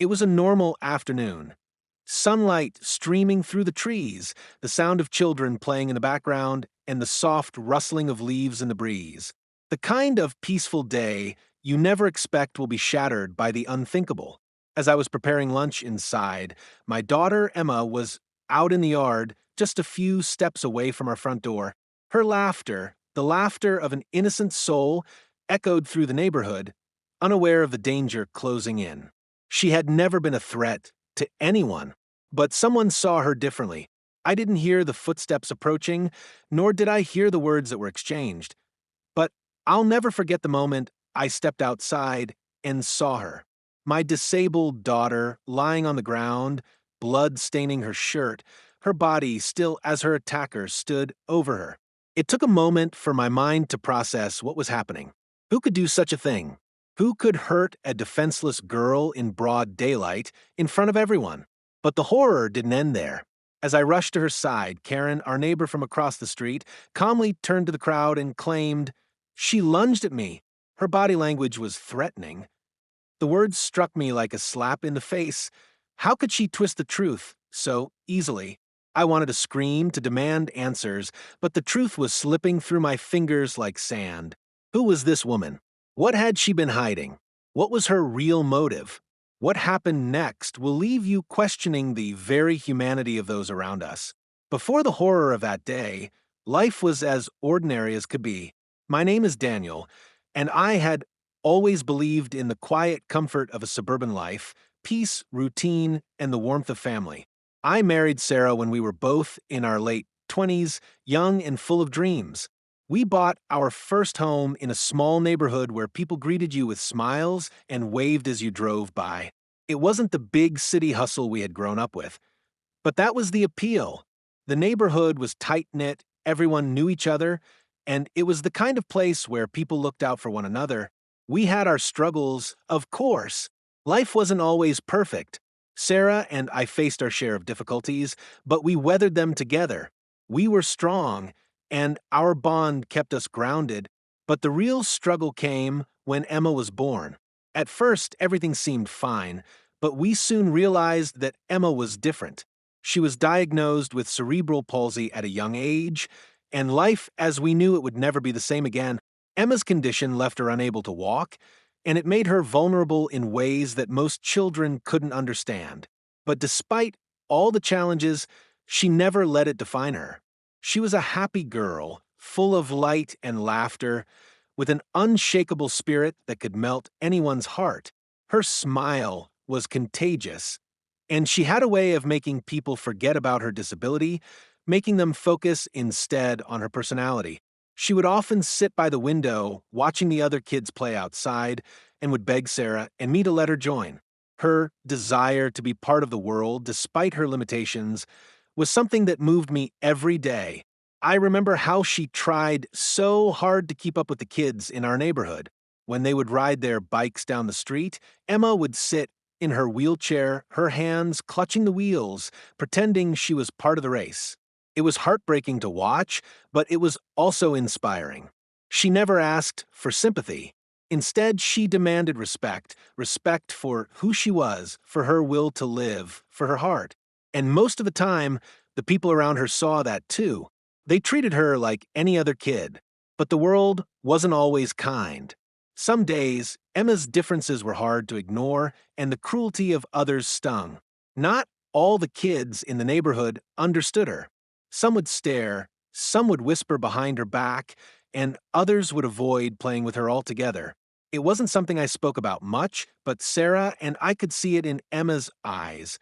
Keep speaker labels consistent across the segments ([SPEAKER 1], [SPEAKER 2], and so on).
[SPEAKER 1] It was a normal afternoon. Sunlight streaming through the trees, the sound of children playing in the background, and the soft rustling of leaves in the breeze. The kind of peaceful day you never expect will be shattered by the unthinkable. As I was preparing lunch inside, my daughter Emma was out in the yard, just a few steps away from our front door. Her laughter, the laughter of an innocent soul, echoed through the neighborhood, unaware of the danger closing in. She had never been a threat to anyone, but someone saw her differently. I didn't hear the footsteps approaching, nor did I hear the words that were exchanged. But I'll never forget the moment I stepped outside and saw her. My disabled daughter lying on the ground, blood staining her shirt, her body still as her attacker stood over her. It took a moment for my mind to process what was happening. Who could do such a thing? Who could hurt a defenseless girl in broad daylight in front of everyone? But the horror didn't end there. As I rushed to her side, Karen, our neighbor from across the street, calmly turned to the crowd and claimed, "She lunged at me." Her body language was threatening. The words struck me like a slap in the face. How could she twist the truth so easily? I wanted to scream, to demand answers, but the truth was slipping through my fingers like sand. Who was this woman? What had she been hiding? What was her real motive? What happened next will leave you questioning the very humanity of those around us. Before the horror of that day, life was as ordinary as could be. My name is Daniel, and I had always believed in the quiet comfort of a suburban life, peace, routine, and the warmth of family. I married Sarah when we were both in our late 20s, young and full of dreams. We bought our first home in a small neighborhood where people greeted you with smiles and waved as you drove by. It wasn't the big city hustle we had grown up with, but that was the appeal. The neighborhood was tight-knit, everyone knew each other, and it was the kind of place where people looked out for one another. We had our struggles, of course. Life wasn't always perfect. Sarah and I faced our share of difficulties, but we weathered them together. We were strong, and our bond kept us grounded. But the real struggle came when Emma was born. At first, everything seemed fine, but we soon realized that Emma was different. She was diagnosed with cerebral palsy at a young age, and life as we knew it would never be the same again. Emma's condition left her unable to walk, and it made her vulnerable in ways that most children couldn't understand. But despite all the challenges, she never let it define her. She was a happy girl, full of light and laughter, with an unshakable spirit that could melt anyone's heart. Her smile was contagious, and she had a way of making people forget about her disability, making them focus instead on her personality. She would often sit by the window, watching the other kids play outside, and would beg Sarah and me to let her join. Her desire to be part of the world, despite her limitations, was something that moved me every day. I remember how she tried so hard to keep up with the kids in our neighborhood. When they would ride their bikes down the street, Emma would sit in her wheelchair, her hands clutching the wheels, pretending she was part of the race. It was heartbreaking to watch, but it was also inspiring. She never asked for sympathy. Instead, she demanded respect for who she was, for her will to live, for her heart. And most of the time, the people around her saw that too. They treated her like any other kid, but the world wasn't always kind. Some days, Emma's differences were hard to ignore, and the cruelty of others stung. Not all the kids in the neighborhood understood her. Some would stare, some would whisper behind her back, and others would avoid playing with her altogether. It wasn't something I spoke about much, but Sarah and I could see it in Emma's eyes.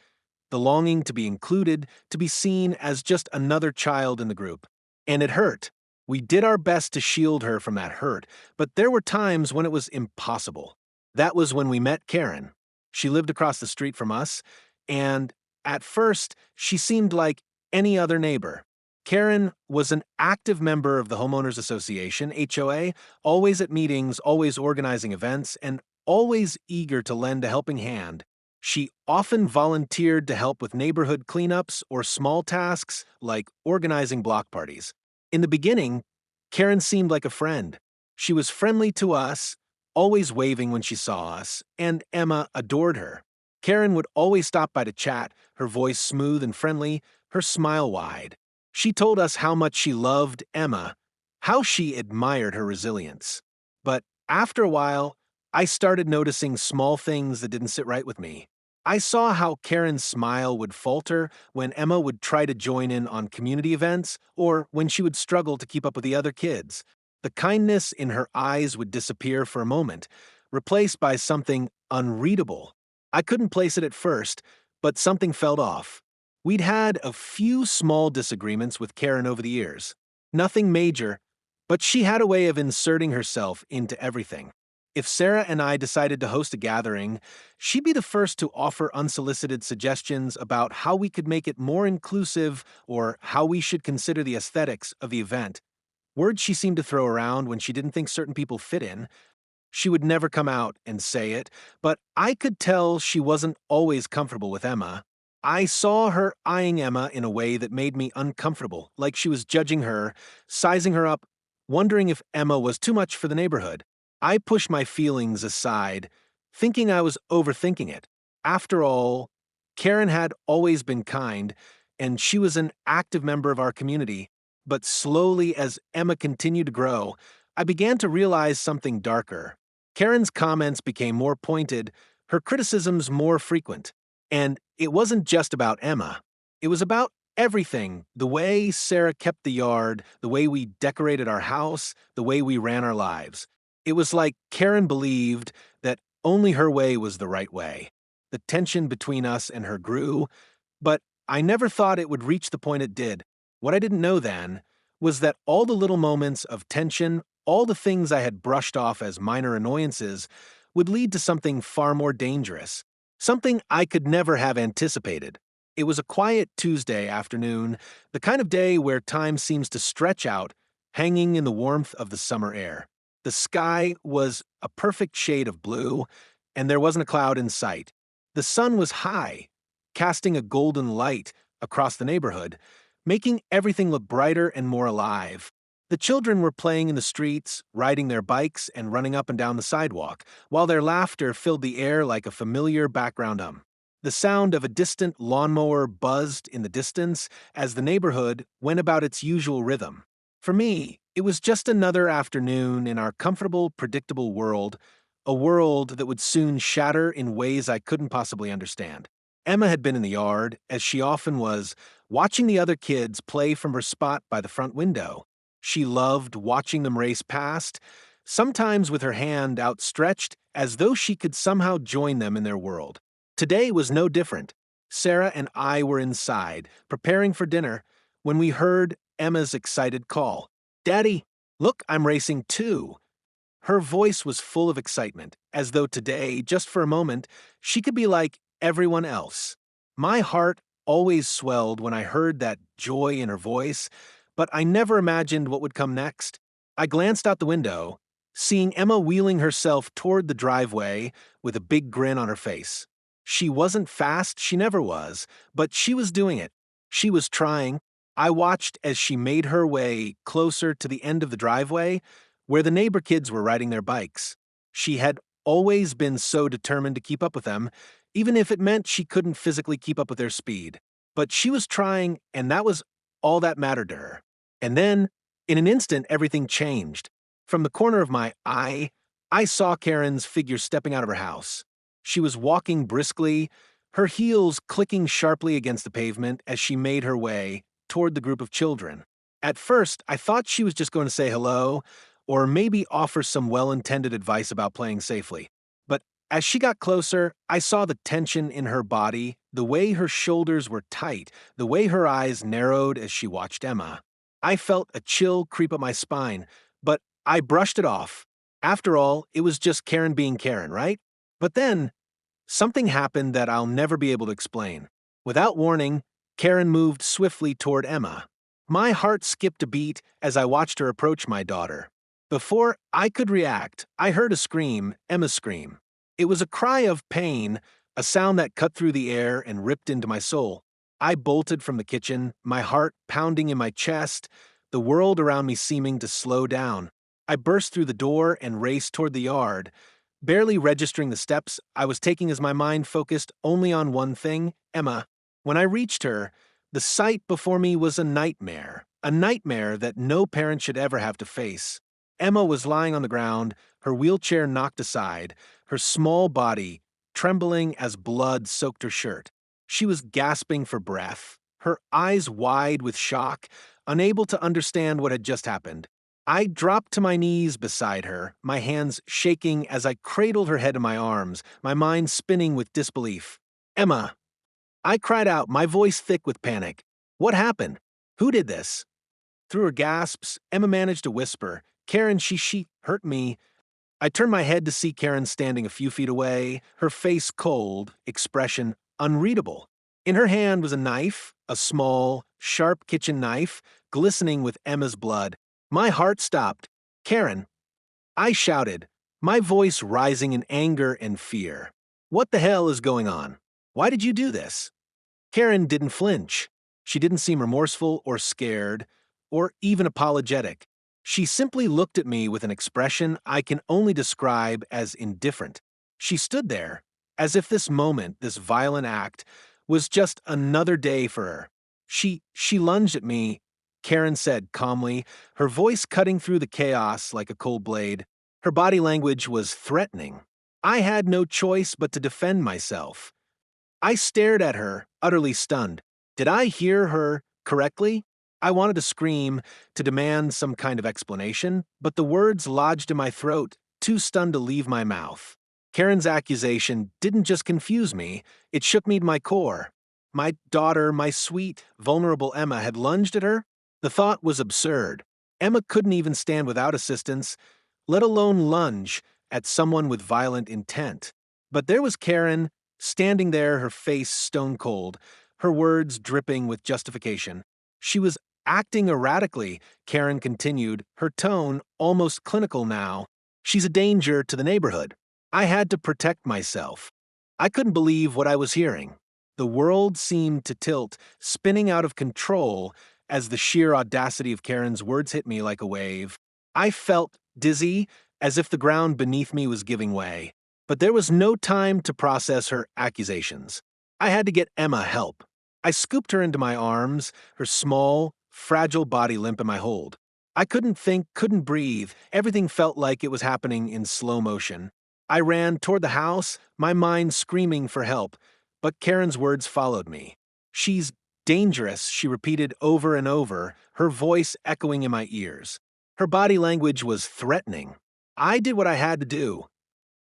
[SPEAKER 1] The longing to be included, to be seen as just another child in the group. And it hurt. We did our best to shield her from that hurt, but there were times when it was impossible. That was when we met Karen. She lived across the street from us, and at first, she seemed like any other neighbor. Karen was an active member of the Homeowners Association, HOA, always at meetings, always organizing events, and always eager to lend a helping hand. She often volunteered to help with neighborhood cleanups or small tasks like organizing block parties. In the beginning, Karen seemed like a friend. She was friendly to us, always waving when she saw us, and Emma adored her. Karen would always stop by to chat, her voice smooth and friendly, her smile wide. She told us how much she loved Emma, how she admired her resilience. But after a while, I started noticing small things that didn't sit right with me. I saw how Karen's smile would falter when Emma would try to join in on community events or when she would struggle to keep up with the other kids. The kindness in her eyes would disappear for a moment, replaced by something unreadable. I couldn't place it at first, but something felt off. We'd had a few small disagreements with Karen over the years. Nothing major, but she had a way of inserting herself into everything. If Sarah and I decided to host a gathering, she'd be the first to offer unsolicited suggestions about how we could make it more inclusive or how we should consider the aesthetics of the event. Words she seemed to throw around when she didn't think certain people fit in. She would never come out and say it, but I could tell she wasn't always comfortable with Emma. I saw her eyeing Emma in a way that made me uncomfortable, like she was judging her, sizing her up, wondering if Emma was too much for the neighborhood. I pushed my feelings aside, thinking I was overthinking it. After all, Karen had always been kind, and she was an active member of our community. But slowly, as Emma continued to grow, I began to realize something darker. Karen's comments became more pointed, her criticisms more frequent. And it wasn't just about Emma. It was about everything: the way Sarah kept the yard, the way we decorated our house, the way we ran our lives. It was like Karen believed that only her way was the right way. The tension between us and her grew, but I never thought it would reach the point it did. What I didn't know then was that all the little moments of tension, all the things I had brushed off as minor annoyances, would lead to something far more dangerous, something I could never have anticipated. It was a quiet Tuesday afternoon, the kind of day where time seems to stretch out, hanging in the warmth of the summer air. The sky was a perfect shade of blue, and there wasn't a cloud in sight. The sun was high, casting a golden light across the neighborhood, making everything look brighter and more alive. The children were playing in the streets, riding their bikes and running up and down the sidewalk, while their laughter filled the air like a familiar background hum. The sound of a distant lawnmower buzzed in the distance as the neighborhood went about its usual rhythm. For me, it was just another afternoon in our comfortable, predictable world, a world that would soon shatter in ways I couldn't possibly understand. Emma had been in the yard, as she often was, watching the other kids play from her spot by the front window. She loved watching them race past, sometimes with her hand outstretched as though she could somehow join them in their world. Today was no different. Sarah and I were inside, preparing for dinner, when we heard Emma's excited call. "Daddy, look, I'm racing too." Her voice was full of excitement, as though today, just for a moment, she could be like everyone else. My heart always swelled when I heard that joy in her voice, but I never imagined what would come next. I glanced out the window, seeing Emma wheeling herself toward the driveway with a big grin on her face. She wasn't fast, she never was, but she was doing it. She was trying. I watched as she made her way closer to the end of the driveway, where the neighbor kids were riding their bikes. She had always been so determined to keep up with them, even if it meant she couldn't physically keep up with their speed. But she was trying, and that was all that mattered to her. And then, in an instant, everything changed. From the corner of my eye, I saw Karen's figure stepping out of her house. She was walking briskly, her heels clicking sharply against the pavement as she made her way toward the group of children. At first, I thought she was just going to say hello, or maybe offer some well-intended advice about playing safely. But as she got closer, I saw the tension in her body, the way her shoulders were tight, the way her eyes narrowed as she watched Emma. I felt a chill creep up my spine, but I brushed it off. After all, it was just Karen being Karen, right? But then, something happened that I'll never be able to explain. Without warning, Karen moved swiftly toward Emma. My heart skipped a beat as I watched her approach my daughter. Before I could react, I heard a scream, Emma's scream. It was a cry of pain, a sound that cut through the air and ripped into my soul. I bolted from the kitchen, my heart pounding in my chest, the world around me seeming to slow down. I burst through the door and raced toward the yard, barely registering the steps I was taking as my mind focused only on one thing, Emma. When I reached her, the sight before me was a nightmare that no parent should ever have to face. Emma was lying on the ground, her wheelchair knocked aside, her small body trembling as blood soaked her shirt. She was gasping for breath, her eyes wide with shock, unable to understand what had just happened. I dropped to my knees beside her, my hands shaking as I cradled her head in my arms, my mind spinning with disbelief. Emma! I cried out, my voice thick with panic. What happened? Who did this? Through her gasps, Emma managed to whisper, Karen, she hurt me. I turned my head to see Karen standing a few feet away, her face cold, expression unreadable. In her hand was a knife, a small, sharp kitchen knife, glistening with Emma's blood. My heart stopped. Karen, I shouted, my voice rising in anger and fear. What the hell is going on? Why did you do this? Karen didn't flinch. She didn't seem remorseful or scared, or even apologetic. She simply looked at me with an expression I can only describe as indifferent. She stood there, as if this moment, this violent act, was just another day for her. She lunged at me, Karen said calmly, her voice cutting through the chaos like a cold blade. Her body language was threatening. I had no choice but to defend myself. I stared at her, utterly stunned. Did I hear her correctly? I wanted to scream, to demand some kind of explanation, but the words lodged in my throat, too stunned to leave my mouth. Karen's accusation didn't just confuse me, it shook me to my core. My daughter, my sweet, vulnerable Emma, had lunged at her? The thought was absurd. Emma couldn't even stand without assistance, let alone lunge at someone with violent intent. But there was Karen, standing there, her face stone cold, her words dripping with justification. She was acting erratically, Karen continued, her tone almost clinical now. She's a danger to the neighborhood. I had to protect myself. I couldn't believe what I was hearing. The world seemed to tilt, spinning out of control as the sheer audacity of Karen's words hit me like a wave. I felt dizzy, as if the ground beneath me was giving way. But there was no time to process her accusations. I had to get Emma help. I scooped her into my arms, her small, fragile body limp in my hold. I couldn't think, couldn't breathe. Everything felt like it was happening in slow motion. I ran toward the house, my mind screaming for help, but Karen's words followed me. She's dangerous, she repeated over and over, her voice echoing in my ears. Her body language was threatening. I did what I had to do.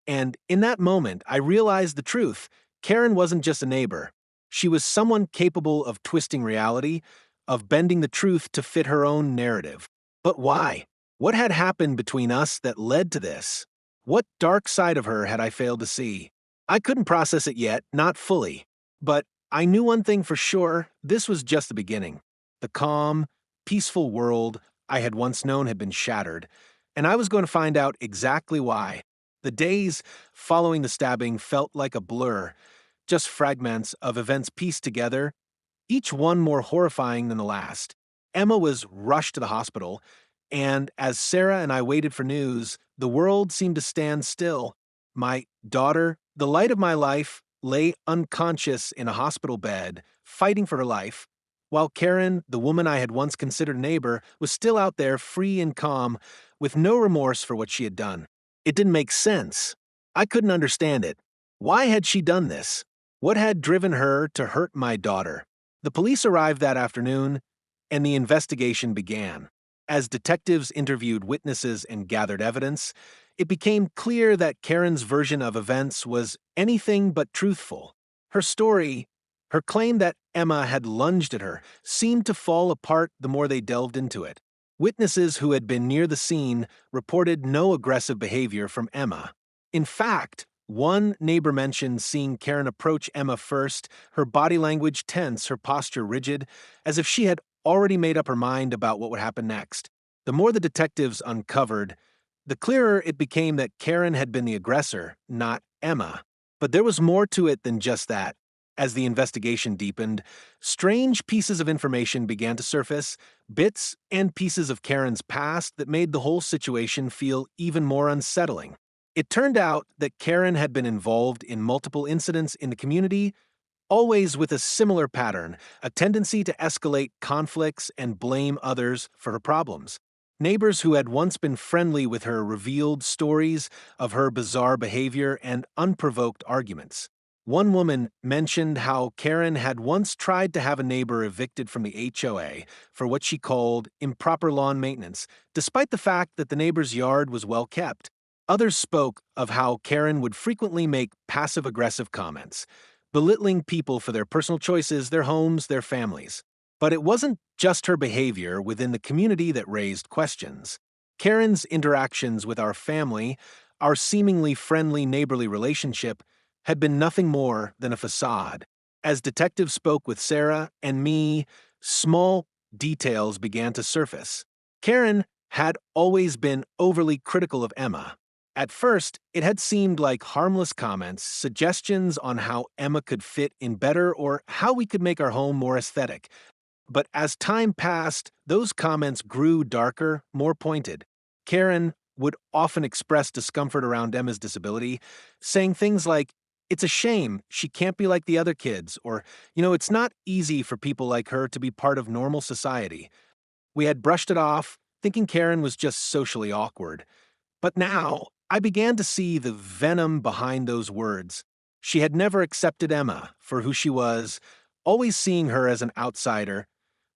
[SPEAKER 1] And in that moment, I realized the truth. Karen wasn't just a neighbor. She was someone capable of twisting reality, of bending the truth to fit her own narrative. But why? What had happened between us that led to this? What dark side of her had I failed to see? I couldn't process it yet, not fully. But I knew one thing for sure, this was just the beginning. The calm, peaceful world I had once known had been shattered, and I was going to find out exactly why. The days following the stabbing felt like a blur, just fragments of events pieced together, each one more horrifying than the last. Emma was rushed to the hospital, and as Sarah and I waited for news, the world seemed to stand still. My daughter, the light of my life, lay unconscious in a hospital bed, fighting for her life, while Karen, the woman I had once considered a neighbor, was still out there free and calm, with no remorse for what she had done. It didn't make sense. I couldn't understand it. Why had she done this? What had driven her to hurt my daughter? The police arrived that afternoon, and the investigation began. As detectives interviewed witnesses and gathered evidence, it became clear that Karen's version of events was anything but truthful. Her story, her claim that Emma had lunged at her, seemed to fall apart the more they delved into it. Witnesses who had been near the scene reported no aggressive behavior from Emma. In fact, one neighbor mentioned seeing Karen approach Emma first, her body language tense, her posture rigid, as if she had already made up her mind about what would happen next. The more the detectives uncovered, the clearer it became that Karen had been the aggressor, not Emma. But there was more to it than just that. As the investigation deepened, strange pieces of information began to surface, bits and pieces of Karen's past that made the whole situation feel even more unsettling. It turned out that Karen had been involved in multiple incidents in the community, always with a similar pattern, a tendency to escalate conflicts and blame others for her problems. Neighbors who had once been friendly with her revealed stories of her bizarre behavior and unprovoked arguments. One woman mentioned how Karen had once tried to have a neighbor evicted from the HOA for what she called improper lawn maintenance, despite the fact that the neighbor's yard was well kept. Others spoke of how Karen would frequently make passive-aggressive comments, belittling people for their personal choices, their homes, their families. But it wasn't just her behavior within the community that raised questions. Karen's interactions with our family, our seemingly friendly neighborly relationship, had been nothing more than a facade. As detectives spoke with Sarah and me, small details began to surface. Karen had always been overly critical of Emma. At first, it had seemed like harmless comments, suggestions on how Emma could fit in better or how we could make our home more aesthetic. But as time passed, those comments grew darker, more pointed. Karen would often express discomfort around Emma's disability, saying things like, "It's a shame she can't be like the other kids," or, "It's not easy for people like her to be part of normal society." We had brushed it off, thinking Karen was just socially awkward. But now, I began to see the venom behind those words. She had never accepted Emma for who she was, always seeing her as an outsider,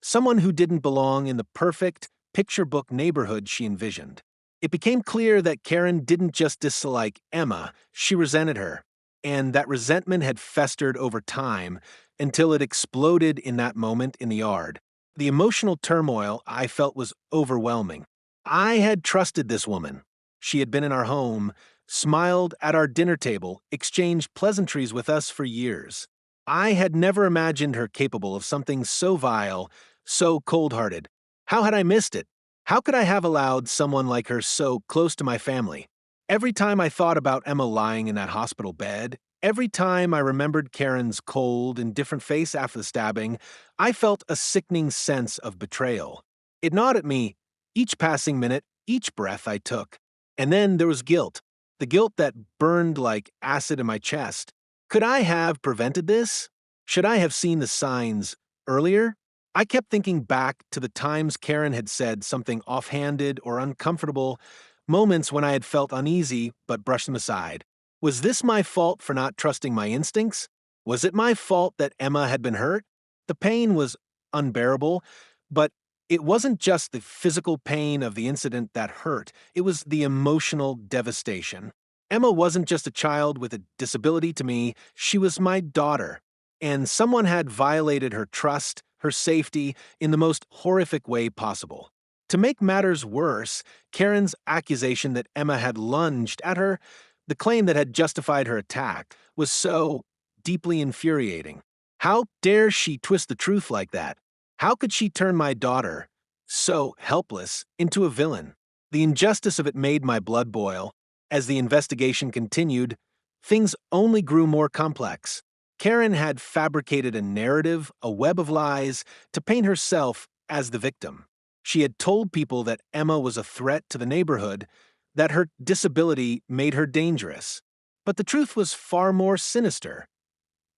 [SPEAKER 1] someone who didn't belong in the perfect, picture book neighborhood she envisioned. It became clear that Karen didn't just dislike Emma, she resented her. And that resentment had festered over time until it exploded in that moment in the yard. The emotional turmoil I felt was overwhelming. I had trusted this woman. She had been in our home, smiled at our dinner table, exchanged pleasantries with us for years. I had never imagined her capable of something so vile, so cold-hearted. How had I missed it? How could I have allowed someone like her so close to my family? Every time I thought about Emma lying in that hospital bed, every time I remembered Karen's cold, indifferent face after the stabbing, I felt a sickening sense of betrayal. It gnawed at me each passing minute, each breath I took. And then there was guilt, the guilt that burned like acid in my chest. Could I have prevented this? Should I have seen the signs earlier? I kept thinking back to the times Karen had said something offhanded or uncomfortable, moments when I had felt uneasy but brushed them aside. Was this my fault for not trusting my instincts? Was it my fault that Emma had been hurt? The pain was unbearable, but it wasn't just the physical pain of the incident that hurt, it was the emotional devastation. Emma wasn't just a child with a disability to me, she was my daughter. And someone had violated her trust, her safety, in the most horrific way possible. To make matters worse, Karen's accusation that Emma had lunged at her, the claim that had justified her attack, was so deeply infuriating. How dare she twist the truth like that? How could she turn my daughter, so helpless, into a villain? The injustice of it made my blood boil. As the investigation continued, things only grew more complex. Karen had fabricated a narrative, a web of lies, to paint herself as the victim. She had told people that Emma was a threat to the neighborhood, that her disability made her dangerous. But the truth was far more sinister.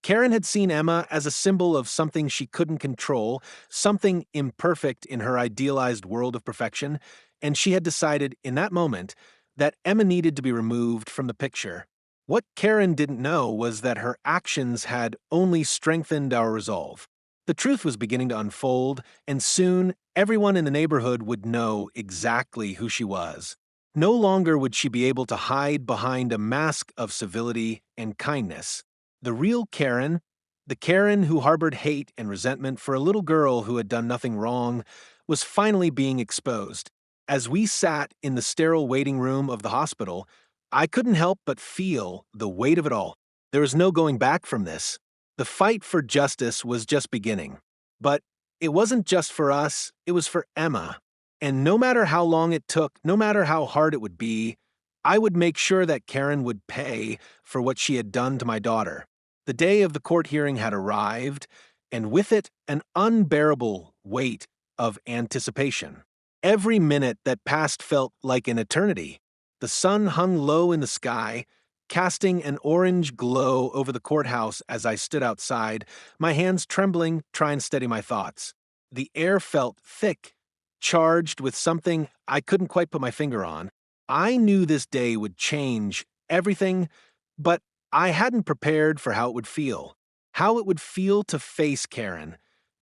[SPEAKER 1] Karen had seen Emma as a symbol of something she couldn't control, something imperfect in her idealized world of perfection, and she had decided in that moment that Emma needed to be removed from the picture. What Karen didn't know was that her actions had only strengthened our resolve. The truth was beginning to unfold, and soon everyone in the neighborhood would know exactly who she was. No longer would she be able to hide behind a mask of civility and kindness. The real Karen, the Karen who harbored hate and resentment for a little girl who had done nothing wrong, was finally being exposed. As we sat in the sterile waiting room of the hospital, I couldn't help but feel the weight of it all. There was no going back from this. The fight for justice was just beginning. But it wasn't just for us, it was for Emma. And no matter how long it took, no matter how hard it would be, I would make sure that Karen would pay for what she had done to my daughter. The day of the court hearing had arrived, and with it, an unbearable weight of anticipation. Every minute that passed felt like an eternity. The sun hung low in the sky, casting an orange glow over the courthouse as I stood outside, my hands trembling, trying to steady my thoughts. The air felt thick, charged with something I couldn't quite put my finger on. I knew this day would change everything, but I hadn't prepared for how it would feel. How it would feel to face Karen,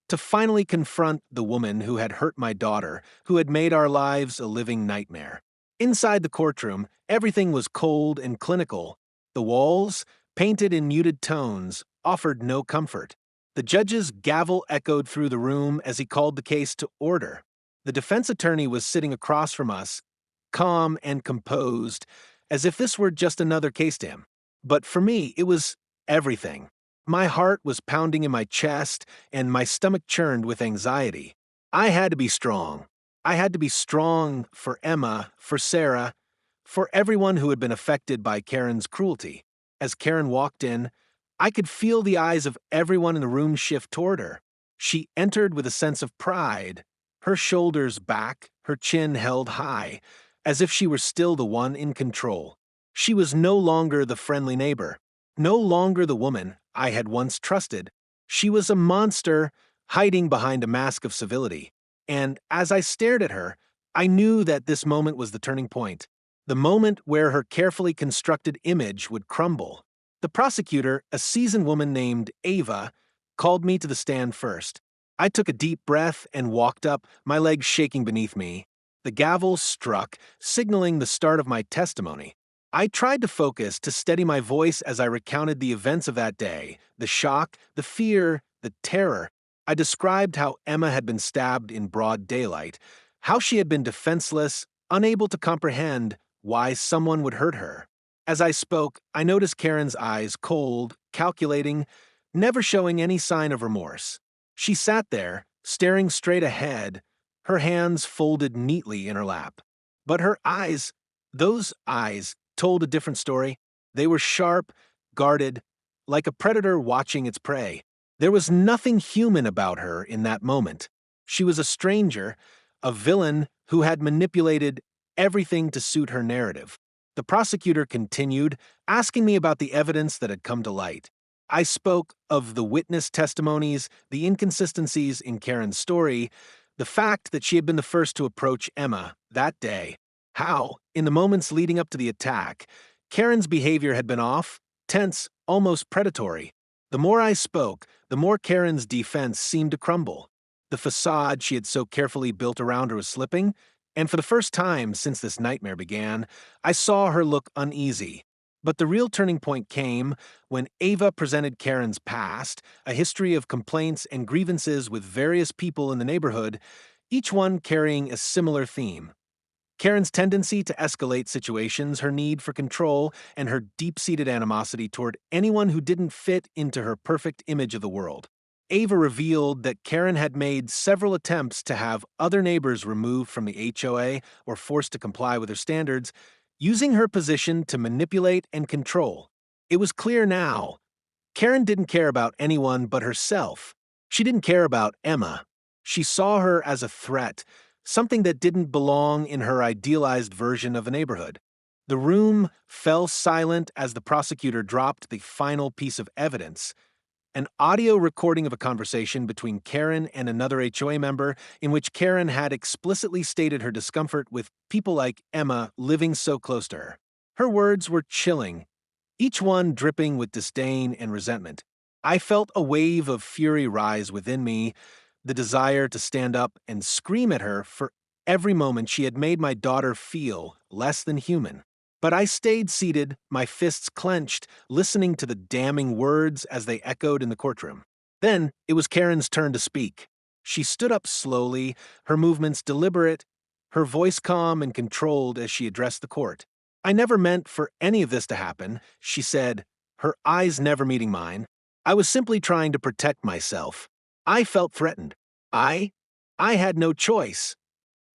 [SPEAKER 1] to finally confront the woman who had hurt my daughter, who had made our lives a living nightmare. Inside the courtroom, everything was cold and clinical. The walls, painted in muted tones, offered no comfort. The judge's gavel echoed through the room as he called the case to order. The defense attorney was sitting across from us, calm and composed, as if this were just another case to him. But for me, it was everything. My heart was pounding in my chest, and my stomach churned with anxiety. I had to be strong. I had to be strong for Emma, for Sarah, for everyone who had been affected by Karen's cruelty. As Karen walked in, I could feel the eyes of everyone in the room shift toward her. She entered with a sense of pride, her shoulders back, her chin held high, as if she were still the one in control. She was no longer the friendly neighbor, no longer the woman I had once trusted. She was a monster hiding behind a mask of civility. And as I stared at her, I knew that this moment was the turning point, the moment where her carefully constructed image would crumble. The prosecutor, a seasoned woman named Ava, called me to the stand first. I took a deep breath and walked up, my legs shaking beneath me. The gavel struck, signaling the start of my testimony. I tried to focus, to steady my voice as I recounted the events of that day, the shock, the fear, the terror. I described how Emma had been stabbed in broad daylight, how she had been defenseless, unable to comprehend why someone would hurt her. As I spoke, I noticed Karen's eyes cold, calculating, never showing any sign of remorse. She sat there, staring straight ahead, her hands folded neatly in her lap. But her eyes, those eyes, told a different story. They were sharp, guarded, like a predator watching its prey. There was nothing human about her in that moment. She was a stranger, a villain who had manipulated everything to suit her narrative. The prosecutor continued, asking me about the evidence that had come to light. I spoke of the witness testimonies, the inconsistencies in Karen's story, the fact that she had been the first to approach Emma that day. How, in the moments leading up to the attack, Karen's behavior had been off, tense, almost predatory. The more I spoke, the more Karen's defense seemed to crumble. The facade she had so carefully built around her was slipping, and for the first time since this nightmare began, I saw her look uneasy. But the real turning point came when Ava presented Karen's past, a history of complaints and grievances with various people in the neighborhood, each one carrying a similar theme. Karen's tendency to escalate situations, her need for control, and her deep-seated animosity toward anyone who didn't fit into her perfect image of the world. Ava revealed that Karen had made several attempts to have other neighbors removed from the HOA or forced to comply with her standards, using her position to manipulate and control. It was clear now. Karen didn't care about anyone but herself. She didn't care about Emma. She saw her as a threat, something that didn't belong in her idealized version of a neighborhood. The room fell silent as the prosecutor dropped the final piece of evidence, an audio recording of a conversation between Karen and another HOA member in which Karen had explicitly stated her discomfort with people like Emma living so close to her. Her words were chilling, each one dripping with disdain and resentment. I felt a wave of fury rise within me, the desire to stand up and scream at her for every moment she had made my daughter feel less than human. But I stayed seated, my fists clenched, listening to the damning words as they echoed in the courtroom. Then it was Karen's turn to speak. She stood up slowly, her movements deliberate, her voice calm and controlled as she addressed the court. "I never meant for any of this to happen," she said, her eyes never meeting mine. "I was simply trying to protect myself. I felt threatened. I had no choice."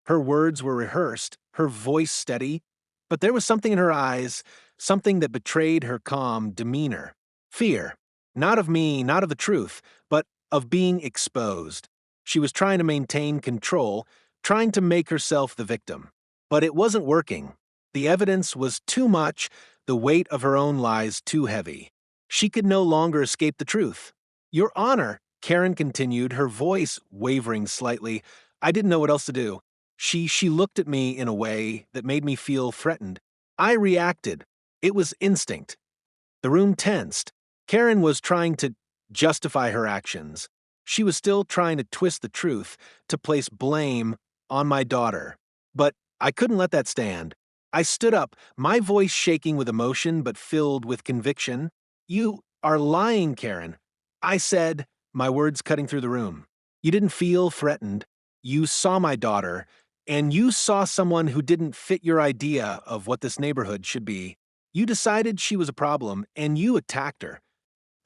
[SPEAKER 1] Her words were rehearsed, her voice steady, but there was something in her eyes, something that betrayed her calm demeanor. Fear. Not of me, not of the truth, but of being exposed. She was trying to maintain control, trying to make herself the victim. But it wasn't working. The evidence was too much, the weight of her own lies too heavy. She could no longer escape the truth. Your Honor, Karen continued, her voice wavering slightly. I didn't know what else to do. She looked at me in a way that made me feel threatened. I reacted. It was instinct. The room tensed. Karen was trying to justify her actions. She was still trying to twist the truth, to place blame on my daughter. But I couldn't let that stand. I stood up, my voice shaking with emotion but filled with conviction. You are lying, Karen. I said, my words cutting through the room. You didn't feel threatened. You saw my daughter, and you saw someone who didn't fit your idea of what this neighborhood should be. You decided she was a problem, and you attacked her.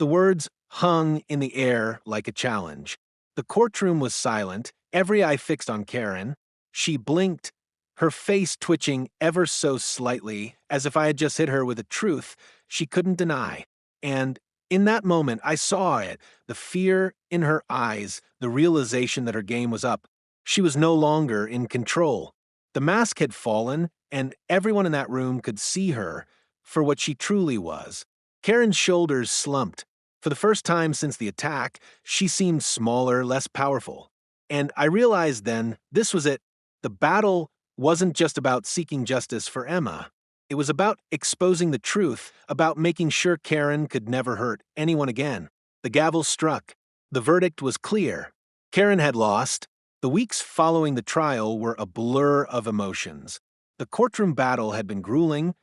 [SPEAKER 1] The words hung in the air like a challenge. The courtroom was silent, every eye fixed on Karen. She blinked, her face twitching ever so slightly, as if I had just hit her with a truth she couldn't deny. And in that moment, I saw it, the fear in her eyes, the realization that her game was up. She was no longer in control. The mask had fallen, and everyone in that room could see her for what she truly was. Karen's shoulders slumped. For the first time since the attack, she seemed smaller, less powerful. And I realized then, this was it. The battle wasn't just about seeking justice for Emma. It was about exposing the truth, about making sure Karen could never hurt anyone again. The gavel struck. The verdict was clear. Karen had lost. The weeks following the trial were a blur of emotions. The courtroom battle had been grueling,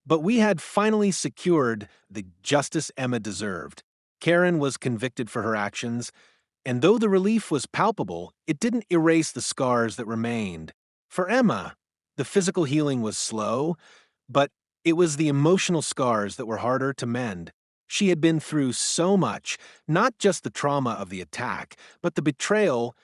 [SPEAKER 1] but we had finally secured the justice Emma deserved. Karen was convicted for her actions, and though the relief was palpable, it didn't erase the scars that remained. For Emma, the physical healing was slow, but it was the emotional scars that were harder to mend. She had been through so much, not just the trauma of the attack, but the betrayal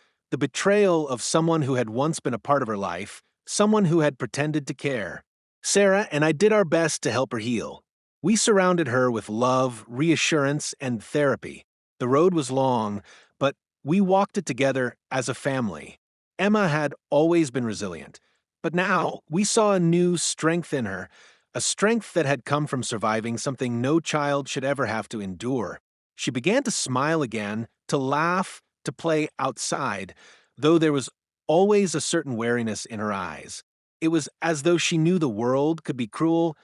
[SPEAKER 1] of someone who had once been a part of her life, someone who had pretended to care. Sarah and I did our best to help her heal. We surrounded her with love, reassurance, and therapy. The road was long, but we walked it together as a family. Emma had always been resilient, but now we saw a new strength in her, a strength that had come from surviving something no child should ever have to endure. She began to smile again, to laugh, to play outside, though there was always a certain wariness in her eyes. It was as though she knew the world could be cruel,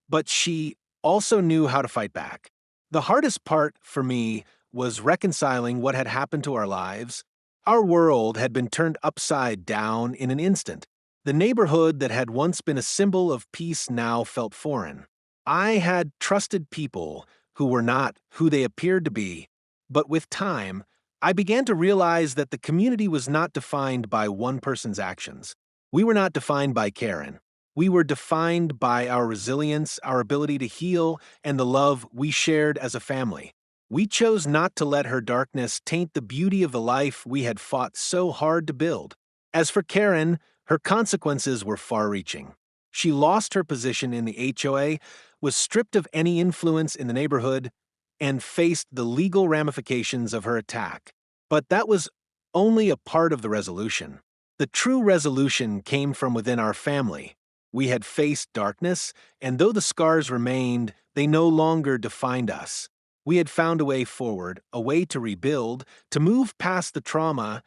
[SPEAKER 1] but she also knew how to fight back. The hardest part for me was reconciling what had happened to our lives. Our world had been turned upside down in an instant. The neighborhood that had once been a symbol of peace now felt foreign. I had trusted people who were not who they appeared to be, but with time, I began to realize that the community was not defined by one person's actions. We were not defined by Karen. We were defined by our resilience, our ability to heal, and the love we shared as a family. We chose not to let her darkness taint the beauty of the life we had fought so hard to build. As for Karen, her consequences were far-reaching. She lost her position in the HOA, was stripped of any influence in the neighborhood, and faced the legal ramifications of her attack. But that was only a part of the resolution. The true resolution came from within our family. We had faced darkness, and though the scars remained, they no longer defined us. We had found a way forward, a way to rebuild, to move past the trauma,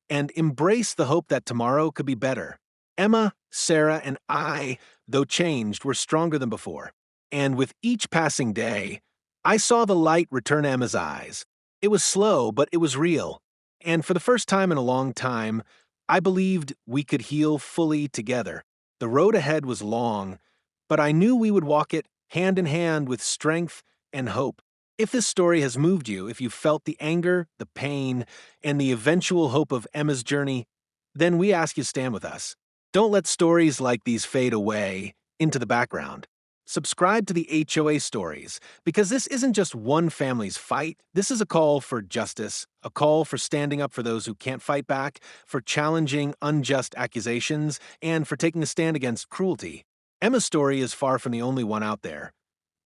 [SPEAKER 1] and embrace the hope that tomorrow could be better. Emma, Sarah, and I, though changed, were stronger than before. And with each passing day, I saw the light return to Emma's eyes. It was slow, but it was real. And for the first time in a long time, I believed we could heal fully together. The road ahead was long, but I knew we would walk it hand in hand with strength and hope. If this story has moved you, if you felt the anger, the pain, and the eventual hope of Emma's journey, then we ask you to stand with us. Don't let stories like these fade away into the background. Subscribe to the HOA Stories, because this isn't just one family's fight. This is a call for justice, a call for standing up for those who can't fight back, for challenging unjust accusations, and for taking a stand against cruelty. Emma's story is far from the only one out there.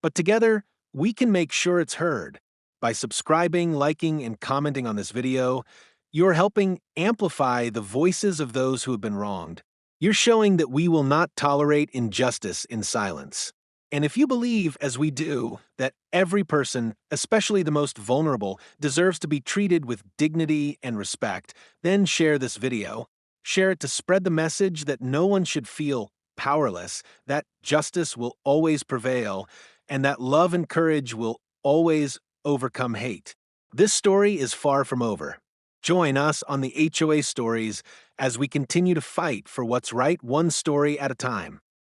[SPEAKER 1] But together, we can make sure it's heard. By subscribing, liking, and commenting on this video, you're helping amplify the voices of those who have been wronged. You're showing that we will not tolerate injustice in silence. And if you believe, as we do, that every person, especially the most vulnerable, deserves to be treated with dignity and respect, then share this video. Share it to spread the message that no one should feel powerless, that justice will always prevail, and that love and courage will always overcome hate. This story is far from over. Join us on the HOA Stories as we continue to fight for what's right one story at a time.